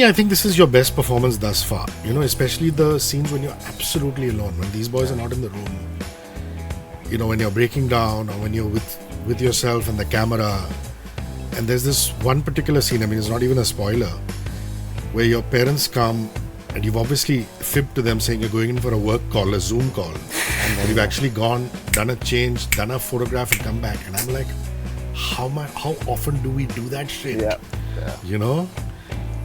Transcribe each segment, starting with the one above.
I think this is your best performance thus far. You know, especially the scenes when you're absolutely alone, when these boys are not in the room. You know, when you're breaking down or when you're with yourself and the camera. And there's this one particular scene, I mean, it's not even a spoiler, where your parents come and you've obviously fibbed to them saying you're going in for a work call, a Zoom call. And you've actually gone, done a change, done a photograph and come back. And I'm like, how often do we do that shit? Yeah. You know?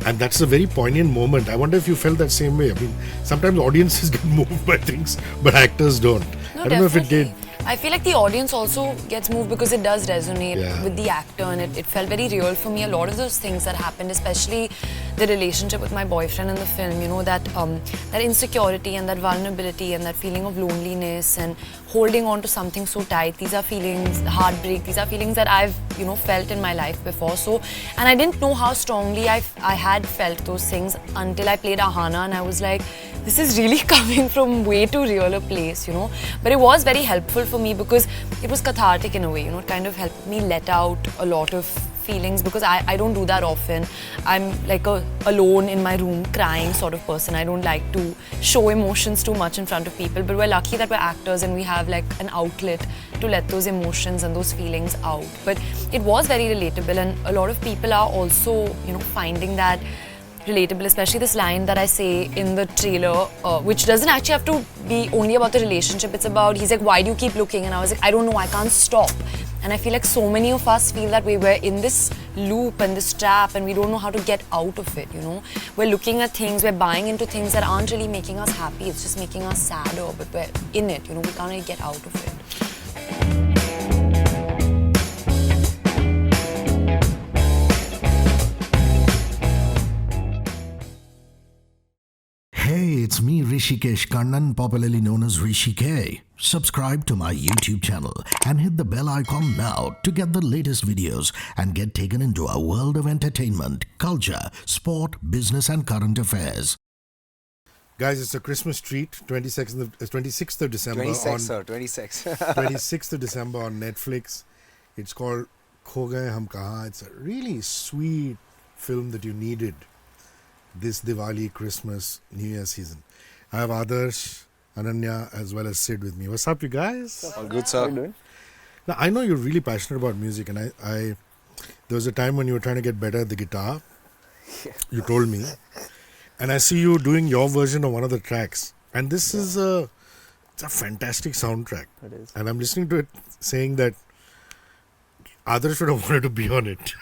And that's a very poignant moment. I wonder if you felt that same way. I mean, sometimes audiences get moved by things, but actors don't. No, I don't know if it did. I feel like the audience also gets moved because it does resonate with the actor, and it felt very real for me. A lot of those things that happened, especially the relationship with my boyfriend in the film, you know, that insecurity and that vulnerability and that feeling of loneliness and holding on to something so tight. These are feelings, heartbreak, these are feelings that I've, you know, felt in my life before. So, and I didn't know how strongly I had felt those things until I played Ahana, and I was like, this is really coming from way too real a place, you know. But it was very helpful for me because it was cathartic in a way, you know. It kind of helped me let out a lot of feelings because I don't do that often. I'm like a alone in my room crying sort of person. I don't like to show emotions too much in front of people, but we're lucky that we're actors and we have like an outlet to let those emotions and those feelings out. But it was very relatable, and a lot of people are also, you know, finding that relatable, especially this line that I say in the trailer, which doesn't actually have to be only about the relationship. It's about, he's like, why do you keep looking? And I was like, I don't know, I can't stop. And I feel like so many of us feel that way. We're in this loop and this trap and we don't know how to get out of it, you know. We're looking at things, we're buying into things that aren't really making us happy. It's just making us sadder, but we're in it, you know. We can't really get out of it. Hey, it's me, Hrishikesh, Kannan, popularly known as Hrishi K. Subscribe to my YouTube channel and hit the bell icon now to get the latest videos and get taken into a world of entertainment, culture, sport, business and current affairs. Guys, it's a Christmas treat, 26th of December. 26th of December on Netflix. It's called Kho Gaye Hum Kahan. It's a really sweet film that you needed this Diwali, Christmas, New Year season. I have Adarsh, Ananya, as well as Sid with me. What's up, you guys? All good, sir. How are you doing? Now, I know you're really passionate about music, and there was a time when you were trying to get better at the guitar. You told me. And I see you doing your version of one of the tracks. And this is it's a fantastic soundtrack. It is. And I'm listening to it saying that Adarsh would have wanted to be on it.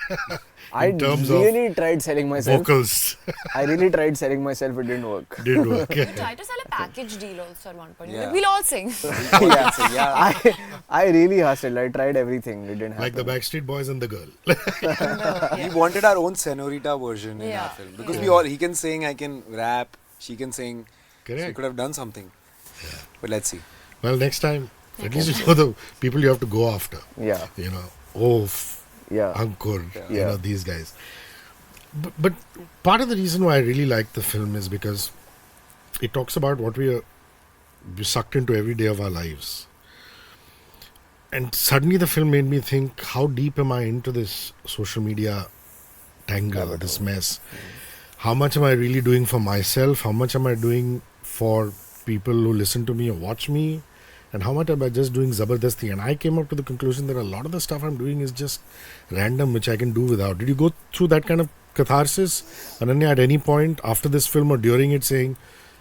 I really tried selling myself. Vocals. I really tried selling myself. It didn't work. Didn't work. We tried to sell a package deal also at one point. Yeah. Like, we'll all sing. I really hustled. I tried everything. It didn't happen. Like the Backstreet Boys and the girl. We wanted our own Senorita version in our film. Because he can sing, I can rap, she can sing. Correct. So we could have done something. Yeah. But let's see. Well, next time, at least you know the people you have to go after. Yeah. You know, Ankur, you know, these guys. But part of the reason why I really like the film is because it talks about what we are sucked into every day of our lives. And suddenly the film made me think, how deep am I into this social media tangle, this mess? How much am I really doing for myself? How much am I doing for people who listen to me or watch me? And how much am I just doing Zabardasti? And I came up to the conclusion that a lot of the stuff I'm doing is just random, which I can do without. Did you go through that kind of catharsis, Ananya, at any point after this film or during it, saying,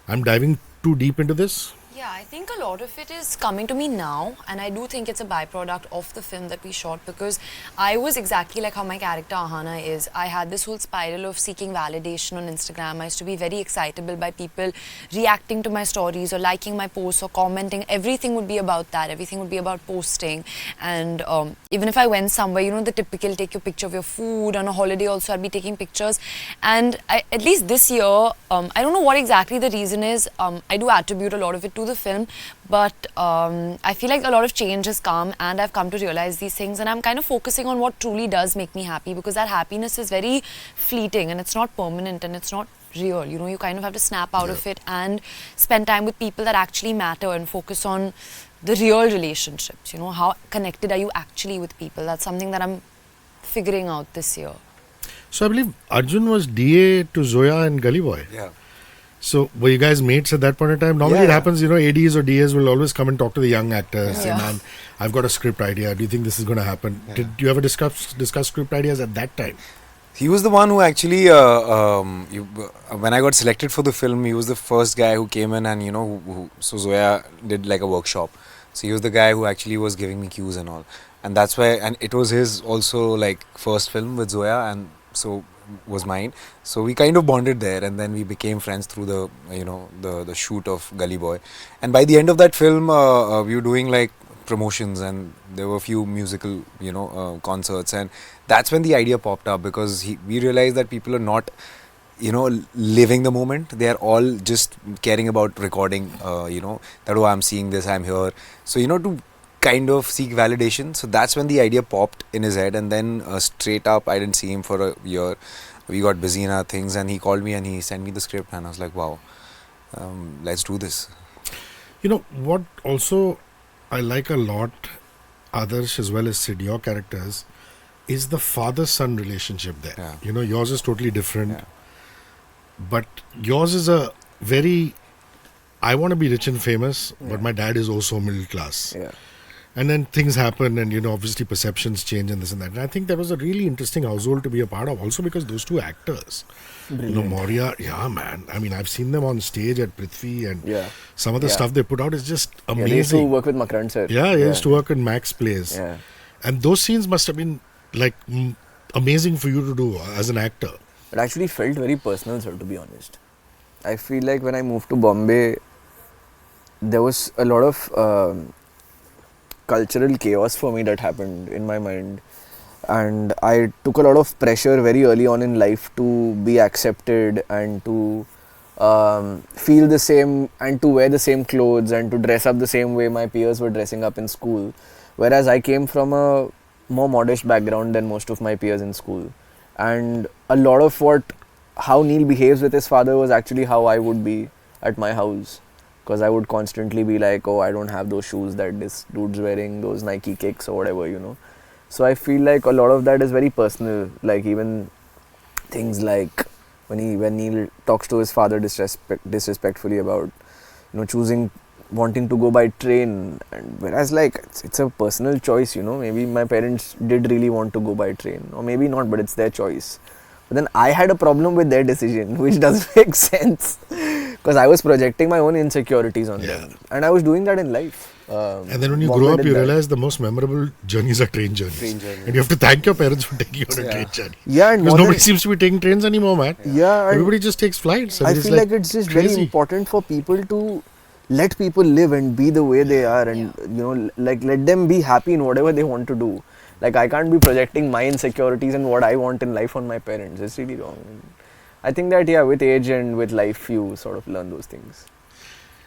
I'm diving too deep into this? Yeah, I think a lot of it is coming to me now, and I do think it's a byproduct of the film that we shot, because I was exactly like how my character Ahana is. I had this whole spiral of seeking validation on Instagram. I used to be very excitable by people reacting to my stories or liking my posts or commenting. Everything would be about that. Everything would be about posting. And even if I went somewhere, you know, the typical take your picture of your food. On a holiday also, I'd be taking pictures. And at least this year, I don't know what exactly the reason is. I do attribute a lot of it to the film, but I feel like a lot of change has come and I've come to realize these things, and I'm kind of focusing on what truly does make me happy, because that happiness is very fleeting and it's not permanent and it's not real. You know, you kind of have to snap out of it and spend time with people that actually matter and focus on the real relationships. You know, how connected are you actually with people? That's something that I'm figuring out this year. So I believe Arjun was DA to Zoya and Gully Boy. Yeah. So were you guys mates at that point in time? Normally it happens, ADs or DAs will always come and talk to the young actors. Say, man, I've got a script idea. Do you think this is going to happen? Yeah. Did you ever discuss script ideas at that time? He was the one who actually, when I got selected for the film, he was the first guy who came in and, so Zoya did like a workshop. So he was the guy who actually was giving me cues and all. And that's why, and it was his also like first film with Zoya, and so was mine. So we kind of bonded there, and then we became friends through the, the shoot of Gully Boy. And by the end of that film, we were doing like promotions, and there were a few musical, concerts, and that's when the idea popped up, because we realized that people are not, living the moment. They are all just caring about recording, that, oh, I'm seeing this, I'm here. So, to kind of seek validation. So that's when the idea popped in his head, and then straight up, I didn't see him for a year. We got busy in our things, and he called me and he sent me the script, and I was like, wow, let's do this. What also I like a lot, Adarsh as well as Sid, your characters, is the father-son relationship there. Yeah. Yours is totally different. Yeah. But yours is a very, I want to be rich and famous, but my dad is also middle class. Yeah. And then things happen, and obviously perceptions change and this and that. And I think that was a really interesting household to be a part of, also because those two actors, Moria, man. I mean, I've seen them on stage at Prithvi, and some of the stuff they put out is just amazing. They used to work with Makarand sir. Yeah, they used to work in Max Plays. Yeah. And those scenes must have been like amazing for you to do as an actor. It actually felt very personal, sir, to be honest. I feel like when I moved to Bombay, there was a lot of cultural chaos for me that happened in my mind, and I took a lot of pressure very early on in life to be accepted and to feel the same and to wear the same clothes and to dress up the same way my peers were dressing up in school, whereas I came from a more modest background than most of my peers in school, and a lot of how Neil behaves with his father was actually how I would be at my house. Because I would constantly be like, oh, I don't have those shoes that this dude's wearing, those Nike kicks or whatever, So I feel like a lot of that is very personal. Like even things like when Neil talks to his father disrespectfully about, wanting to go by train. And whereas like it's a personal choice, Maybe my parents did really want to go by train. Or maybe not, but it's their choice. But then I had a problem with their decision, which doesn't make sense. Because I was projecting my own insecurities on them. And I was doing that in life. And then when you grow up, you realize the most memorable journeys are train journeys. And you have to thank your parents for taking you on a train journey. Yeah, and because nobody seems to be taking trains anymore, man. Yeah. Everybody just takes flights. I feel like it's just very important for people to let people live and be the way they are, and like let them be happy in whatever they want to do. Like I can't be projecting my insecurities and what I want in life on my parents. It's really wrong. I think that with age and with life you sort of learn those things.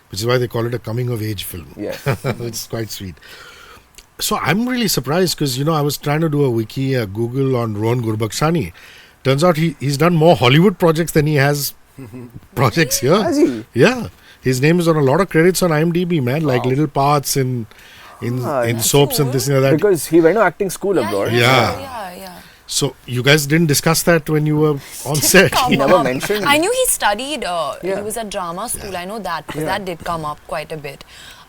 Which is why they call it a coming of age film. Yeah. It's quite sweet. So I'm really surprised because I was trying to do a Google on Rohan Gurbakhshani. Turns out he's done more Hollywood projects than he has projects here. Has he? Yeah. His name is on a lot of credits on IMDb, man. Wow. Like little parts in soaps and this and that. Because he went to acting school abroad. Yeah. So you guys didn't discuss that when you were on set? He never mentioned. I knew he studied. He was at drama school. I know that because that did come up quite a bit.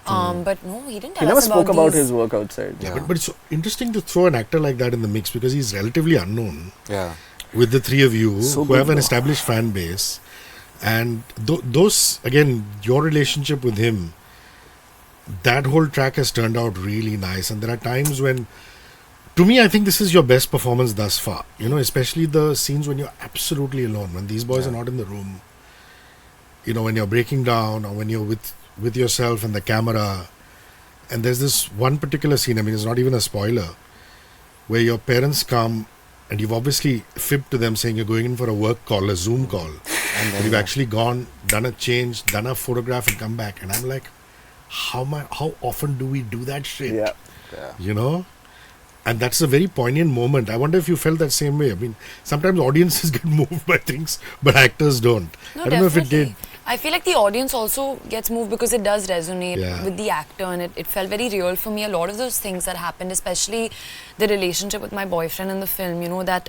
But no, he didn't tell us about He never spoke about his work outside. Yeah. But it's so interesting to throw an actor like that in the mix because he's relatively unknown. Yeah. With the three of you who have an established fan base, and those again, your relationship with him, that whole track has turned out really nice. And there are times when, to me, I think this is your best performance thus far. Especially the scenes when you're absolutely alone, when these boys are not in the room. When you're breaking down or when you're with yourself and the camera. And there's this one particular scene, it's not even a spoiler, where your parents come and you've obviously fibbed to them saying you're going in for a work call, a Zoom call. And then you've actually gone, done a change, done a photograph and come back. And I'm like, how often do we do that shit? Yeah. And that's a very poignant moment. I wonder if you felt that same way. Sometimes audiences get moved by things, but actors don't. No, I don't know if it did. I feel like the audience also gets moved because it does resonate Yeah. with the actor, and it felt very real for me. A lot of those things that happened, especially the relationship with my boyfriend in the film, you know, that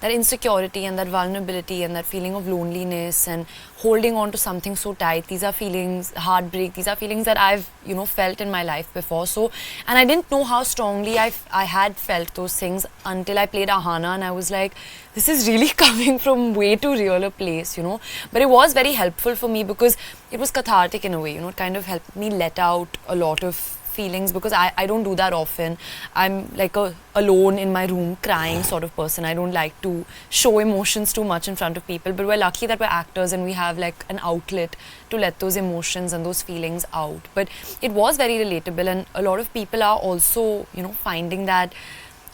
that insecurity and that vulnerability and that feeling of loneliness and holding on to something so tight. These are feelings, heartbreak. These are feelings that I've, you know, felt in my life before. So, and I didn't know how strongly I had felt those things until I played Ahana, and I was like, this is really coming from way too real a place, you know. But it was very helpful for me because it was cathartic in a way, you know. It kind of helped me let out a lot of feelings because I don't do that often. I'm like a alone in my room crying sort of person. I don't like to show emotions too much in front of people, but we're lucky that we're actors and we have like an outlet to let those emotions and those feelings out. But it was very relatable, and a lot of people are also, you know, finding that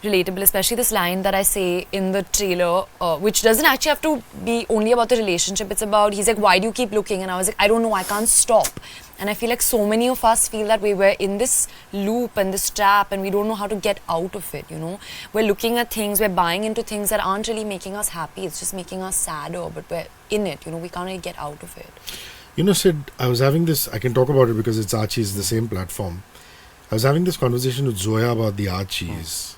relatable, especially this line that I say in the trailer, which doesn't actually have to be only about the relationship. It's about, he's like, why do you keep looking? And I was like, I don't know, I can't stop. And I feel like so many of us feel that way. We're in this loop and this trap and we don't know how to get out of it, you know. We're looking at things, we're buying into things that aren't really making us happy. It's just making us sadder, but we're in it, you know. We can't really get out of it. You know, Sid, I was having this, I can talk about it because it's Archie's, the same platform. I was having this conversation with Zoya about the Archies.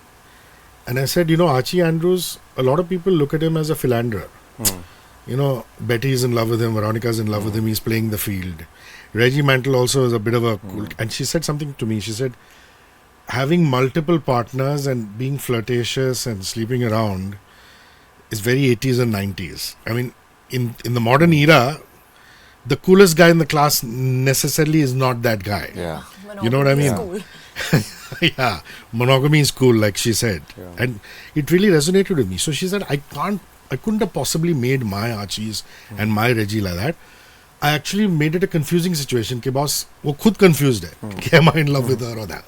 And I said, you know, Archie Andrews, a lot of people look at him as a philanderer. You know, Betty's in love with him, Veronica's in love with him, he's playing the field. Reggie Mantle also is a bit of a cool... And she said something to me, she said, having multiple partners and being flirtatious and sleeping around is very 80s and 90s. I mean, in the modern era, the coolest guy in the class necessarily is not that guy. Yeah. You know what I mean? Cool. Yeah, monogamy is cool, like she said. Yeah. And it really resonated with me. So she said, I couldn't have possibly made my Archies and my Reggie like that. I actually made it a confusing situation. Ke boss, wo khud confused hai. Ke am I in love with her or that?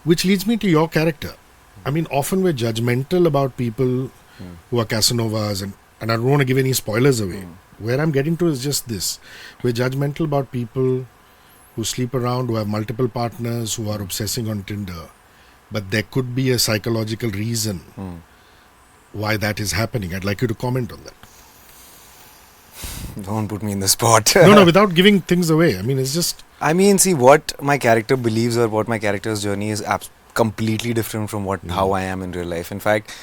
Which leads me to your character. I mean, often we're judgmental about people who are Casanovas, and I don't want to give any spoilers away. Where I'm getting to is just this. We're judgmental about people who sleep around, who have multiple partners, who are obsessing on Tinder. But there could be a psychological reason why that is happening. I'd like you to comment on that. Don't put me in the spot. No, without giving things away. I mean, it's just... I mean, see, what my character believes or what my character's journey is completely different from how I am in real life. In fact,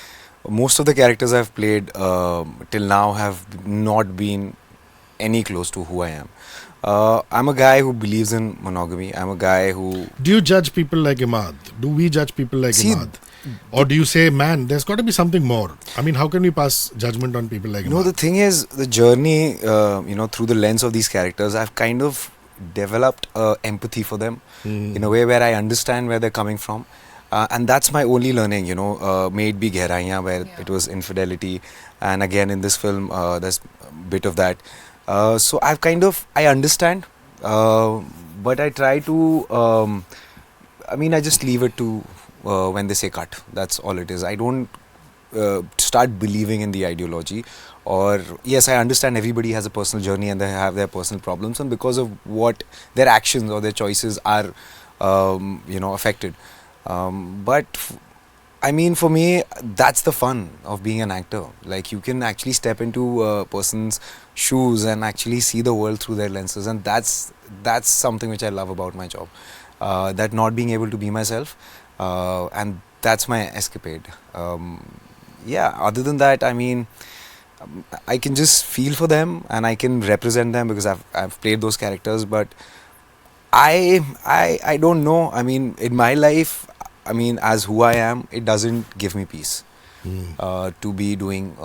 most of the characters I've played till now have not been any close to who I am. I'm a guy who believes in monogamy. I'm a guy who... Do you judge people like Imad? Do we judge people like Imad? Or do you say, man, there's got to be something more? I mean, how can we pass judgment on people like Imad? No, the thing is, the journey, you know, through the lens of these characters, I've kind of developed empathy for them in a way where I understand where they're coming from. And that's my only learning, you know, May It Be Gehraiyaan, where it was infidelity. And again, in this film, there's a bit of that. So I understand, but I try to, I just leave it to when they say cut. That's all it is. I don't start believing in the ideology. Or, yes, I understand everybody has a personal journey and they have their personal problems, and because of what their actions or their choices are, you know, affected. But for me, that's the fun of being an actor. Like, you can actually step into a person's shoes and actually see the world through their lenses, and that's something which I love about my job. That not being able to be myself, and that's my escapade. Other than that, I can just feel for them and I can represent them because I've played those characters, but I don't know. In my life, as who I am, it doesn't give me peace to be doing,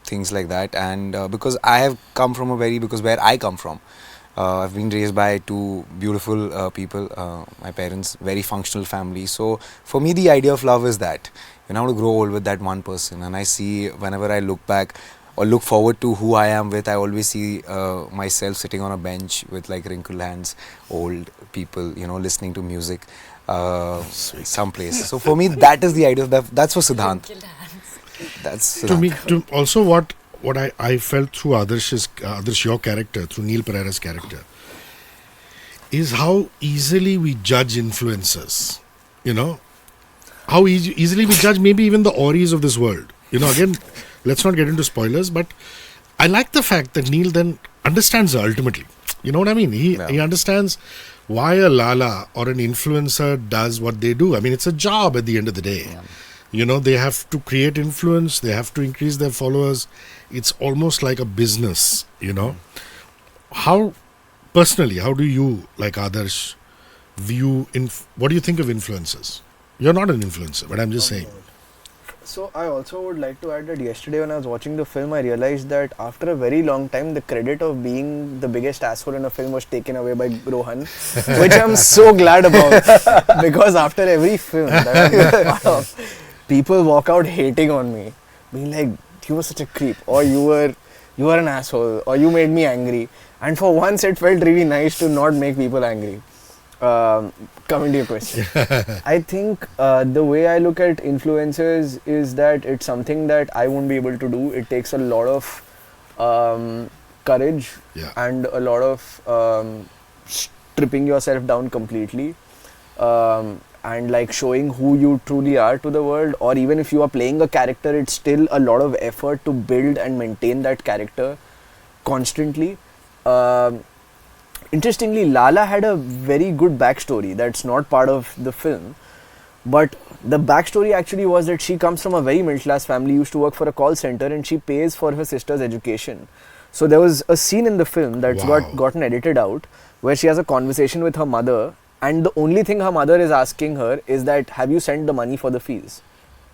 things like that. And because I have come from where I come from, I've been raised by two beautiful people, my parents, very functional family. So for me, the idea of love is that, I want to grow old with that one person. And I see, whenever I look back or look forward to who I am with, I always see myself sitting on a bench with like wrinkled hands, old people, listening to music someplace. So for me, that is the idea of that. That's for Siddhant. That's Siddhant. To me, also what I felt through Adarsh, your character, through Neil Pereira's character, is how easily we judge influencers. How easily we judge maybe even the Auries of this world. Again, let's not get into spoilers, but I like the fact that Neil then understands ultimately. You know what I mean? He understands why a Lala or an influencer does what they do. I mean, it's a job at the end of the day. You know, they have to create influence, they have to increase their followers. It's almost like a business, you know. How, personally, how do you, like Adarsh, view, what do you think of influencers? You're not an influencer, but I'm just saying. So I also would like to add that yesterday when I was watching the film, I realized that after a very long time, the credit of being the biggest asshole in a film was taken away by Rohan, which I'm so glad about, because after every film that I've been part of, people walk out hating on me, being like, you were such a creep, or you were an asshole, or you made me angry. And for once, it felt really nice to not make people angry. Coming to your question, I think the way I look at influencers is that it's something that I won't be able to do. It takes a lot of courage and a lot of stripping yourself down completely, and like showing who you truly are to the world. Or even if you are playing a character, it's still a lot of effort to build and maintain that character constantly. Interestingly, Lala had a very good backstory that's not part of the film. But the backstory actually was that she comes from a very middle class family, used to work for a call center, and she pays for her sister's education. So there was a scene in the film that's gotten edited out where she has a conversation with her mother, and the only thing her mother is asking her is that, have you sent the money for the fees?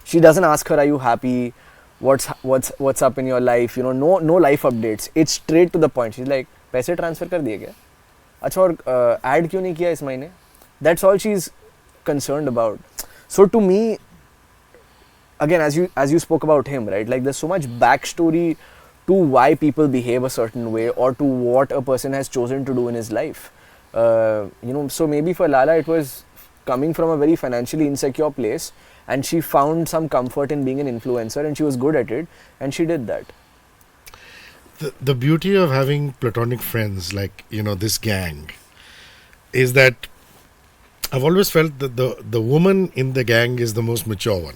She doesn't ask her, are you happy? What's up in your life? You know, no life updates. It's straight to the point. She's like, पैसे transfer कर दिए क्या? अच्छा और add क्यों नहीं किया इस महीने? That's all she's concerned about. So to me, again, as you spoke about him, right? Like there's so much backstory to why people behave a certain way or to what a person has chosen to do in his life. You know, so maybe for Lala it was coming from a very financially insecure place, and she found some comfort in being an influencer, and she was good at it, and she did that. The beauty of having platonic friends like, you know, this gang is that I've always felt that the woman in the gang is the most mature one.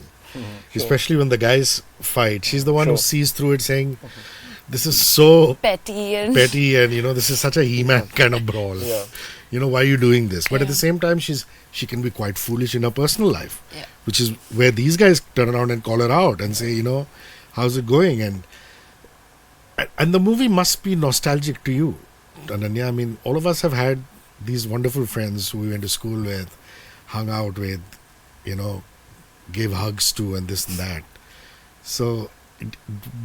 Especially when the guys fight. She's the one who sees through it, saying, this is so petty and you know, this is such a He-Man kind of brawl. You know, why are you doing this? But at the same time, she can be quite foolish in her personal life, which is where these guys turn around and call her out and say, you know, how's it going? And the movie must be nostalgic to you, Ananya. I mean, all of us have had these wonderful friends who we went to school with, hung out with, you know, gave hugs to, and this and that. So,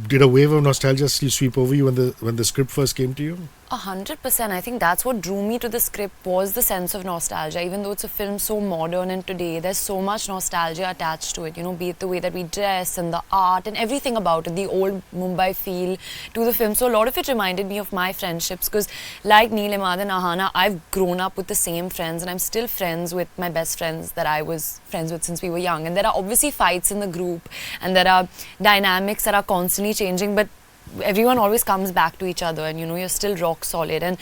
did a wave of nostalgia sweep over you when the script first came to you? 100%. I think that's what drew me to the script, was the sense of nostalgia. Even though it's a film so modern and today, there's so much nostalgia attached to it. You know, be it the way that we dress and the art and everything about it, the old Mumbai feel to the film. So a lot of it reminded me of my friendships, because like Neil, Imad and Ahana, I've grown up with the same friends, and I'm still friends with my best friends that I was friends with since we were young. And there are obviously fights in the group, and there are dynamics that are constantly changing, but everyone always comes back to each other, and you know, you're still rock solid. And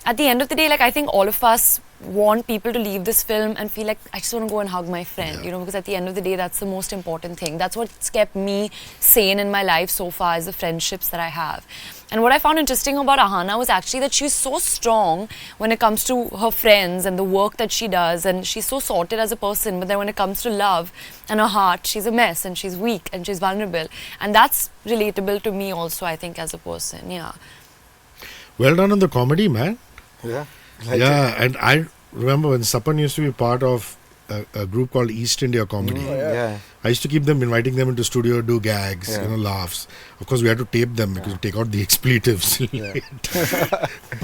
at the end of the day, like, I think all of us want people to leave this film and feel like, I just want to go and hug my friend, you know, because at the end of the day, that's the most important thing. That's what's kept me sane in my life so far, is the friendships that I have. And what I found interesting about Ahana was actually that she's so strong when it comes to her friends and the work that she does, and she's so sorted as a person, but then when it comes to love and her heart, she's a mess, and she's weak, and she's vulnerable. And that's relatable to me also, I think, as a person, Well done on the comedy, man. Yeah. And I remember when Sapan used to be part of a group called East India Comedy. I used to keep inviting them into studio, do gags, you know, laughs. Of course, we had to tape them because we take out the expletives.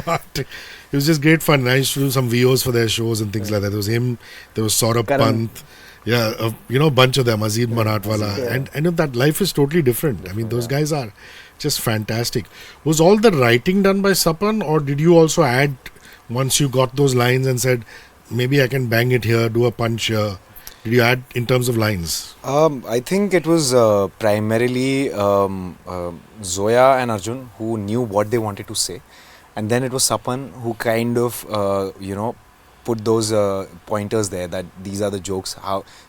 But it was just great fun. I used to do some VOs for their shows and things like that. There was him, there was Saurabh Pant, you know, a bunch of them, Azim Marathwala. And I know that life is totally different. I mean, those guys are just fantastic. Was all the writing done by Sapan, or did you also add, once you got those lines and said, maybe I can bang it here, do a punch here? Did you add in terms of lines? I think it was primarily Zoya and Arjun who knew what they wanted to say. And then it was Sapan who kind of, you know, put those pointers there that these are the jokes.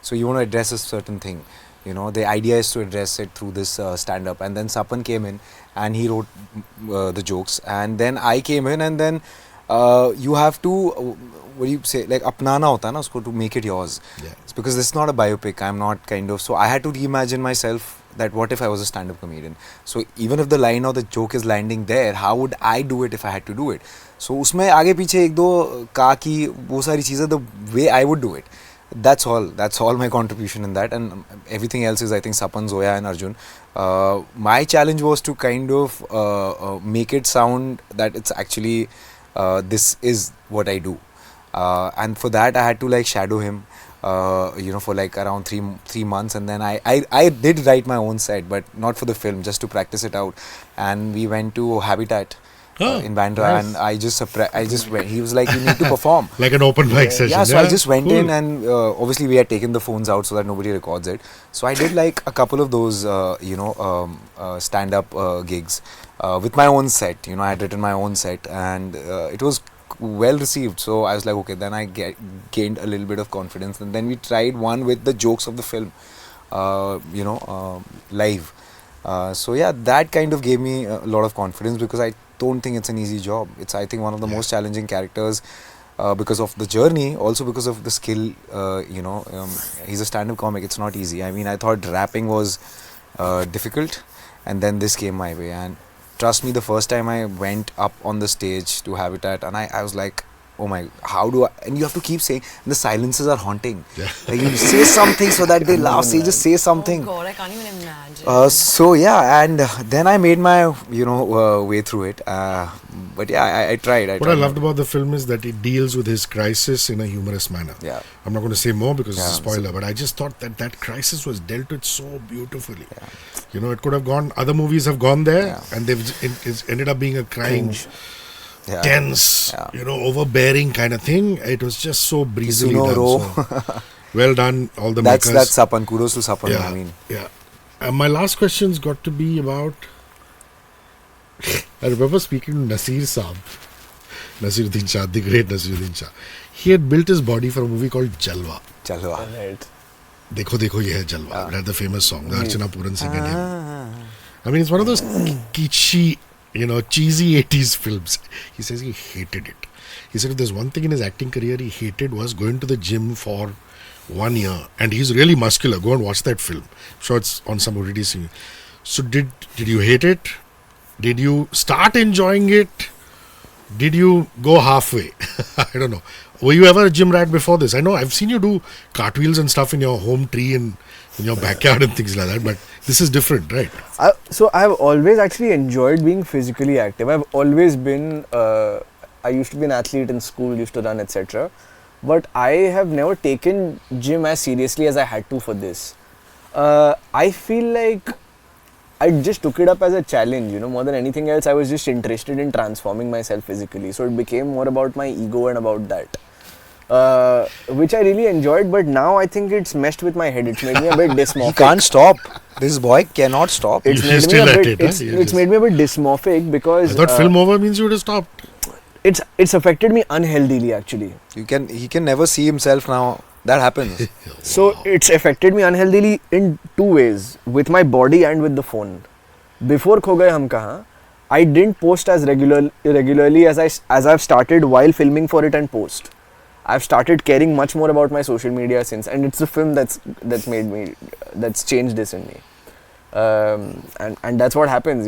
So you want to address a certain thing. You know, the idea is to address it through this stand-up. And then Sapan came in and he wrote the jokes. And then I came in, and then you have to, what do you say, like apnana hota na usko to make it yours. Yeah. It's because this is not a biopic. I'm not kind of, so I had to reimagine myself that what if I was a stand-up comedian. So even if the line or the joke is landing there, how would I do it if I had to do it? So उसमें आगे पीछे एक दो कहा कि वो सारी चीज़ें, the way I would do it. That's all my contribution in that, and everything else is, I think, Sapan, Zoya and Arjun. My challenge was to kind of make it sound that it's actually this is what I do, and for that I had to like shadow him, you know, for like around three months, and then I did write my own set, but not for the film, just to practice it out, and we went to Habitat. In Bandra, nice. And I just went. He was like, "You need to perform." Like an open mic session. Yeah, so I just went in, and obviously we had taken the phones out so that nobody records it. So I did like a couple of those, stand-up gigs with my own set. You know, I had written my own set, and it was well received. So I was like, okay, then I gained a little bit of confidence, and then we tried one with the jokes of the film, live. So yeah, that kind of gave me a lot of confidence, because I don't think it's an easy job. It's, I think, one of the most challenging characters because of the journey, also because of the skill. He's a stand-up comic. It's not easy. I mean, I thought rapping was difficult, and then this came my way. And trust me, the first time I went up on the stage to Habitat, and I was like, oh my, how do I, and you have to keep saying, and the silences are haunting. Yeah. Like you say something so that they laugh, so you just say something. Oh God, I can't even imagine. So yeah, and then I made my, way through it. But yeah, I tried. What I loved about the film is that it deals with his crisis in a humorous manner. Yeah. I'm not going to say more because it's a spoiler, but I just thought that crisis was dealt with so beautifully. Yeah. You know, it could have gone, other movies have gone there, and it's ended up being a crying, tense, overbearing kind of thing. It was just so breezily done. So well done, all the makers. That's Sapan. Kudos to Sapan. Yeah, I mean, my last question's got to be about. I remember speaking to Nasir Saab, Nasiruddin Shah, the great Nasiruddin Shah. He had built his body for a movie called Jalwa. Right. Dekho Dekho Ye Hai Jalwa. That's the famous song, the Archana Puran Singh and him. I mean, it's one of those kitschy, cheesy 80s films. He says he hated it. He said if there's one thing in his acting career he hated was going to the gym for 1 year. And he's really muscular. Go and watch that film. I'm sure it's on some OTT scene. So did you hate it? Did you start enjoying it? Did you go halfway? I don't know. Were you ever a gym rat before this? I know I've seen you do cartwheels and stuff in your home tree and in your backyard and things like that, but this is different, right? So I've always actually enjoyed being physically active. I've always been, I used to be an athlete in school, used to run, etc. But I have never taken gym as seriously as I had to for this. I feel like I just took it up as a challenge, more than anything else. I was just interested in transforming myself physically. So it became more about my ego and about that. Which I really enjoyed, but now I think it's messed with my head. It's made me a bit dysmorphic. He can't stop. This boy cannot stop. It's made me a bit dysmorphic because... I thought film over means you would have stopped. It's affected me unhealthily, actually. He can never see himself now. That happens. So it's affected me unhealthily in two ways, with my body and with the phone. Before Kho Gaye Hum Kahan, I didn't post as regularly as I've started while filming for it and post. I've started caring much more about my social media since, and it's the film that's changed this in me. And that's what happens,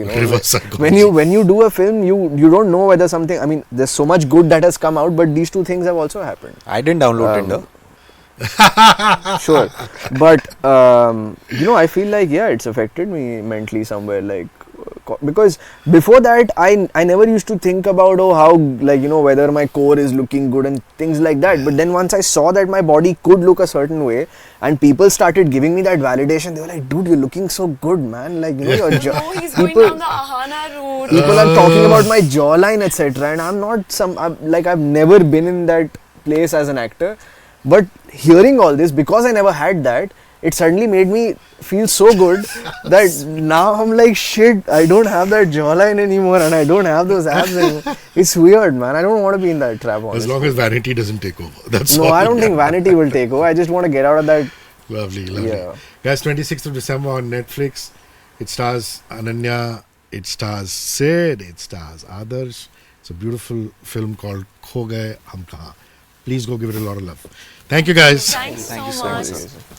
when you do a film, you don't know whether something, I mean, there's so much good that has come out, but these two things have also happened. I didn't download Tinder. Sure, but I feel like it's affected me mentally somewhere, because before that I never used to think about how whether my core is looking good and things like that. But then once I saw that my body could look a certain way and people started giving me that validation, they were like, dude, you're looking so good, man, your jaw. He's going down the Ahana route. People are talking about my jawline, etc. And I'm not I've never been in that place as an actor. But hearing all this, because I never had that, it suddenly made me feel so good that now I'm like, shit, I don't have that jawline anymore and I don't have those abs anymore. It's weird, man. I don't want to be in that trap, honestly. As long as vanity doesn't take over. That's no, all. I don't think vanity will take over. I just want to get out of that Lovely, lovely. Yeah. Guys, 26th of December on Netflix. It stars Ananya, it stars Sid, it stars Adarsh. It's a beautiful film called Kho Gaye Hum Kahan. Please go give it a lot of love. Thank you, guys. Thanks so you so much. much.